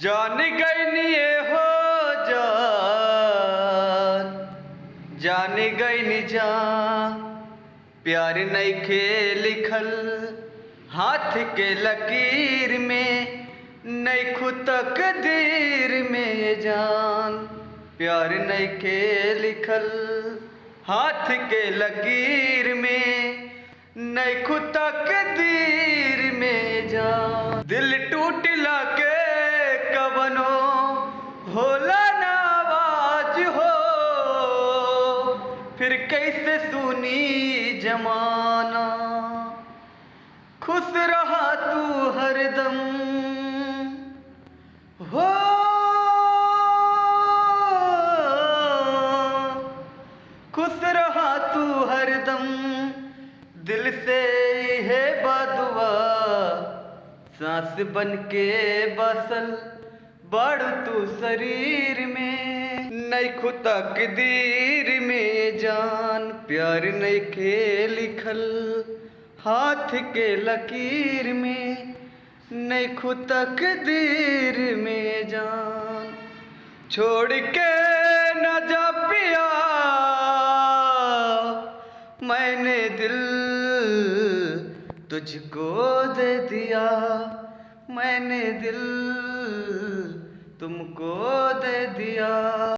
जान गई निये हो जान, जान गई नि जान। प्यार नइखे लिखल हाथ के लकीर में, नइखु तकदीर में ये जान। प्यार नइखे लिखल हाथ के लकीर में, नइखु तकदीर में जान। दिल टूटला के कवनो होला ना आवाज हो, फिर कैसे सुनी जमाना। खुश रहा तू हरदम हो, खुश रहा तू हरदम। दिल से है बदुआ सांस बन के बसल बाड़ू तू शरीर में, नइखु तकदीर में जान। प्यार नइखे लिखल हाथ के लकीर में, नइखु तकदीर में जान। छोड़ के न जा पिया मैंने दिल तुझको दे दिया, मैंने दिल तुमको दे दिया।